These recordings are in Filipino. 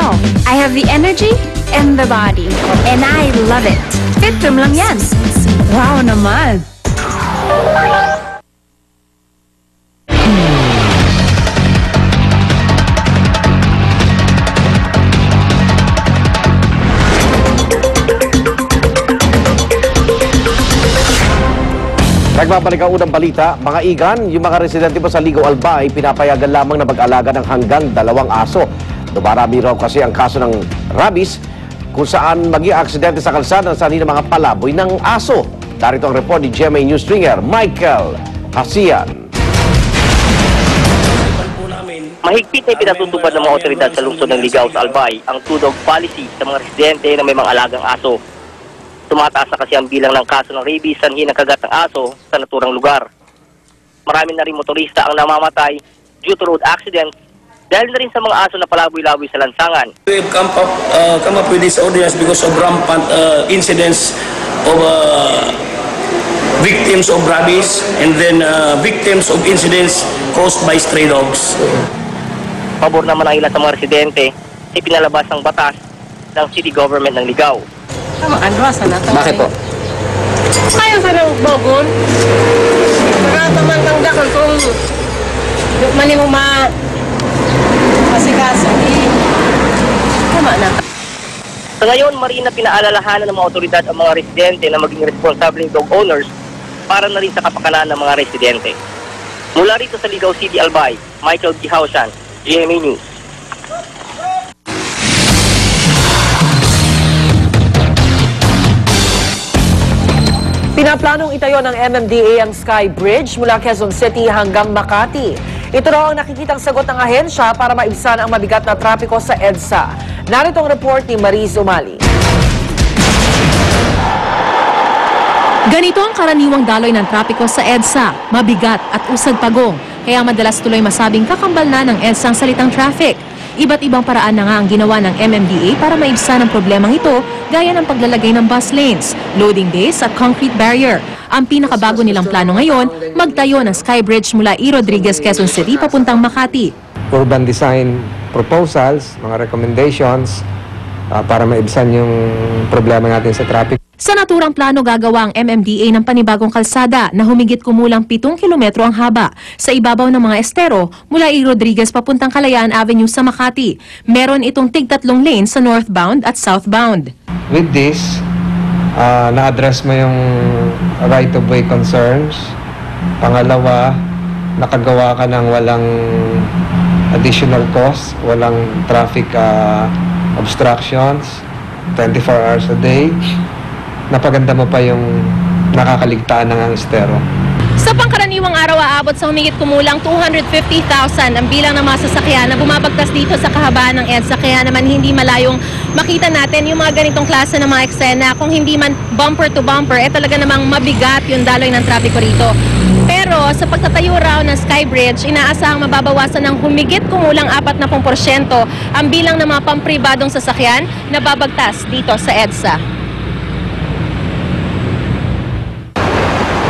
now. I have the energy and the body. And I love it. Fitrum lang yan. Wow naman! Nagbabalik ang unang balita, mga igan, yung mga residente po sa Ligaw Albay, pinapayagan lamang na mag-alaga ng hanggang 2 aso. Dumarami raw kasi ang kaso ng rabies, kung saan maging aksidente sa kalsada sa ng mga palaboy ng aso. Darito ang report ni GMA News Stringer, Michael Hasian. Mahigpit na pinatutupad ng mga otoridad sa lungsod ng Ligaw sa Albay ang two-dog policy sa mga residente na may mga alagang aso. Tumataas na kasi ang bilang ng kaso ng rabies sanhi ng kagat ng aso sa naturang lugar. Marami na rin motorista ang namamatay due to road accidents dahil na rin sa mga aso na palaboy-laboy sa lansangan. We have come up with this ordinance because of rampant incidents of victims of rabies and then victims of incidents caused by stray dogs. Pabor naman ang ilan sa mga residente sa pinalabas ng batas ng city government ng Ligaw. Bakit po? Ayaw sa nang bogon. Nakataman kang dakal kung mali mo masikaso. Tama na. Sa ngayon, marin na pinaalalahanan ng mga otoridad ang mga residente na maging responsible dog owners para na rin sa kapakanan ng mga residente. Mula rito sa Ligaw City, Albay, Michael Hasian, GMA News. Pinaplanong itayo ng MMDA ang Sky Bridge mula Quezon City hanggang Makati. Ito raw ang nakikitang sagot ng ahensya para maibsan ang mabigat na trapiko sa EDSA. Narito ang report ni Mariz Umali. Ganito ang karaniwang daloy ng trapiko sa EDSA, mabigat at usad pagong, kaya madalas tuloy masabing kakambal na ng EDSA ang salitang traffic. Iba't ibang paraan na nga ang ginawa ng MMDA para maibsan ang problemang ito, gaya ng paglalagay ng bus lanes, loading bays at concrete barrier. Ang pinakabago nilang plano ngayon, magtayo ng Sky Bridge mula E. Rodriguez, Quezon City papuntang Makati. Urban design proposals, mga recommendations para maibsan yung problema natin sa traffic. Sa naturang plano gagawa ang MMDA ng panibagong kalsada na humigit kumulang 7 kilometro ang haba sa ibabaw ng mga estero mula E. Rodriguez papuntang Kalayaan Avenue sa Makati. Meron itong tig-3 lanes sa northbound at southbound. With this, na-address mo yung right-of-way concerns. Pangalawa, nakagawa ka ng walang additional cost, walang traffic obstructions, 24 hours a day. Napaganda mo pa yung nakakaligtaan ng estero. Sa pangkaraniwang araw aabot sa humigit kumulang 250,000 ang bilang ng mga sasakyan na bumabagtas dito sa kahabaan ng EDSA. Kaya naman hindi malayong makita natin yung mga ganitong klase ng mga eksena. Kung hindi man bumper to bumper, talaga namang mabigat yung daloy ng trapiko rito. Pero sa pagtatayo raw ng Sky Bridge, inaasahang mababawasan ng humigit kumulang 40% ang bilang ng mga pampribadong sasakyan na babagtas dito sa EDSA.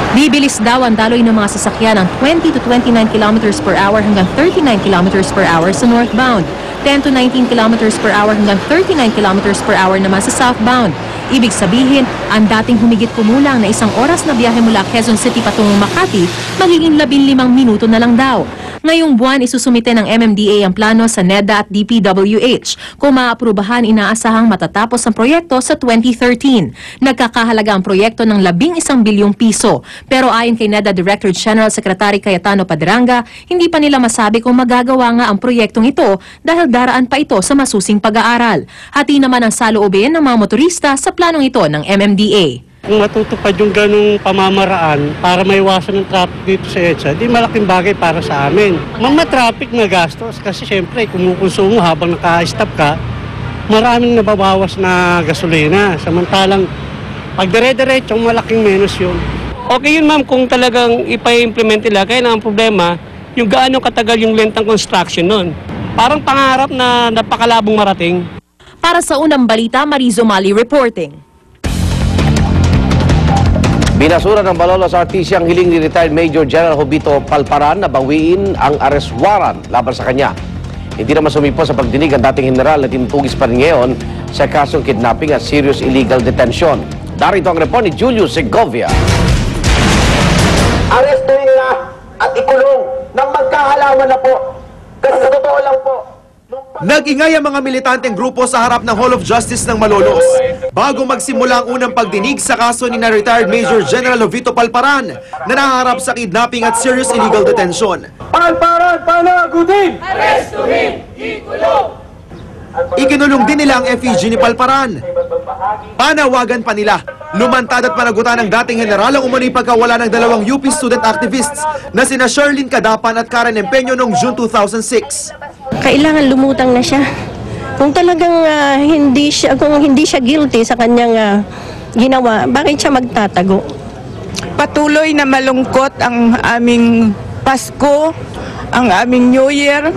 Bibilis daw ang daloy ng mga sasakyan ng 20 to 29 kilometers per hour hanggang 39 kilometers per hour sa northbound, 10 to 19 kilometers per hour hanggang 39 kilometers per hour naman sa southbound. Ibig sabihin, ang dating humigit kumulang na 1 oras na biyahe mula Quezon City patungong Makati, magiging 15 minuto na lang daw. Ngayong buwan, isusumite ng MMDA ang plano sa NEDA at DPWH. Kung maaprubahan, inaasahang matatapos ang proyekto sa 2013. Nagkakahalaga ang proyekto ng 11 bilyong piso. Pero ayon kay NEDA Director General Secretary Cayetano Padrangga, hindi pa nila masabi kung magagawa nga ang proyektong ito dahil daraan pa ito sa masusing pag-aaral. Hati naman ang saloobin ng mga motorista sa planong ito ng MMDA. Kung matutupad yung ganung pamamaraan para maiwasan ng traffic dito sa EDSA, di malaking bagay para sa amin. Mga traffic na gastos kasi siyempre kumukonsumo habang naka-stop ka, maraming nababawas na gasolina. Samantalang pag dire-diretso, malaking menos yun. Okay yun ma'am kung talagang ipa-implement nila, kaya na ang problema, yung gaano katagal yung lentang construction nun. Parang pangarap na napakalabong marating. Para sa unang balita, Mariz Umali reporting. Binasura ng Malolos RTC ang hiling ni retired Major General Jovito Palparan na bawiin ang arrest warrant laban sa kanya. Hindi naman sumipo sa pagdinig ang dating general na tinutugis pa rin ngayon sa kasong kidnapping at serious illegal detention. Darito ang report ni Julius Segovia. Arestuhin na at ikulong ng magkahalaman na po. Kasi sa totoo lang po, nag-ingay ang mga militanteng grupo sa harap ng Hall of Justice ng Malolos bago magsimula ang unang pagdinig sa kaso ni na retired Major General Jovito Palparan na nahaharap sa kidnapping at serious illegal detention. Palparan, panagutin! Arestuhin, ikulong! Ikinulong din nila ang effigy ni Palparan. Panawagan pa nila, lumantad at panagutan ng dating general ang umano'y pagkawala ng dalawang UP student activists na sina Sherlyn Cadapan at Karen Empeño noong June 2006. Kailangan lumutang na siya. Kung talagang kung hindi siya guilty sa kanyang ginawa, bakit siya magtatago? Patuloy na malungkot ang aming Pasko, ang aming New Year,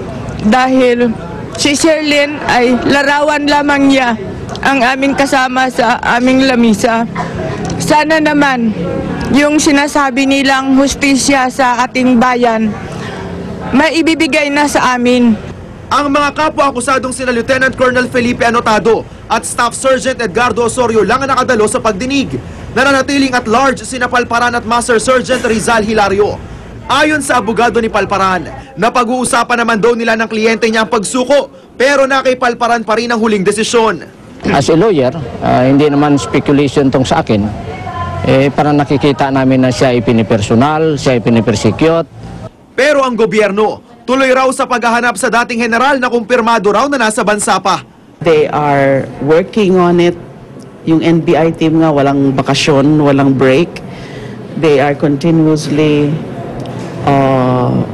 dahil si Sherlyn ay larawan lamang niya ang aming kasama sa aming lamisa. Sana naman yung sinasabi nilang hustisya sa ating bayan, maibibigay na sa amin. Ang mga kapwa-akusadong sina Lieutenant Colonel Felipe Anotado at Staff Sergeant Edgardo Osorio lang ang nakadalo sa pagdinig. Nananatiling at large sina Palparan at Master Sergeant Rizal Hilario. Ayon sa abogado ni Palparan, napag-uusapan naman daw nila ng kliyente niya ang pagsuko, pero na kay Palparan pa rin ang huling desisyon. As a lawyer, hindi naman speculation tong sa akin. Parang nakikita namin na siya ipinipersonal, siya ipinipersecute. Pero ang gobyerno, tuloy raw sa paghahanap sa dating general na kumpirmado raw na nasa bansa pa. They are working on it. Yung NBI team nga walang bakasyon, walang break. They are continuously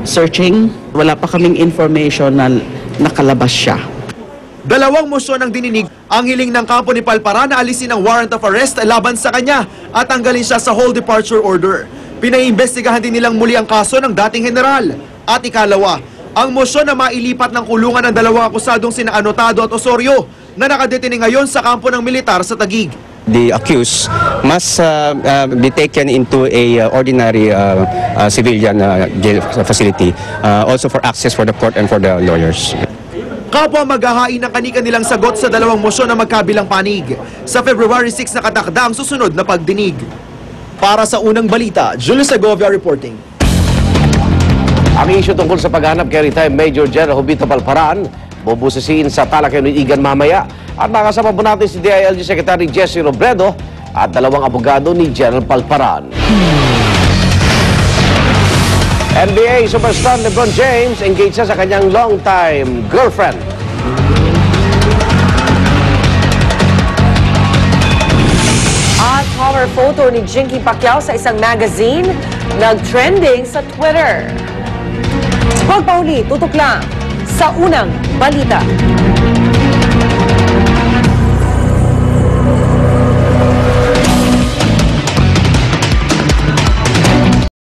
searching. Wala pa kaming information na nakalabas siya. Dalawang mosyon ang dininig, ang hiling ng kampo ni Palparan na alisin ang warrant of arrest laban sa kanya at tanggalin siya sa whole departure order. Pinaiimbestigahan din nilang muli ang kaso ng dating general. At ikalawa, ang mosyon na mailipat ng kulungan ng dalawang akusadong sina Anotado at Osorio na nakadetine ngayon sa kampo ng militar sa Taguig. The accused must be taken into a ordinary civilian jail facility, also for access for the court and for the lawyers. Kapwa maghahain ng kani-kanilang sagot sa dalawang mosyon na magkabilang panig. Sa February 6 nakatakda ang susunod na pagdinig. Para sa unang balita, Julius Segovia reporting. Ang isyu tungkol sa paghanap kay retired Major General Jovito Palparan, bubusisiin sa talakayunan mamaya. At makasama po natin si DILG Secretary Jesse Robredo at dalawang abogado ni General Palparan. NBA superstar LeBron James engaged sa kanyang long-time girlfriend. At cover photo ni Jinky Pacquiao sa isang magazine nag-trending sa Twitter. Huwag pa uli, tutok lang sa unang balita.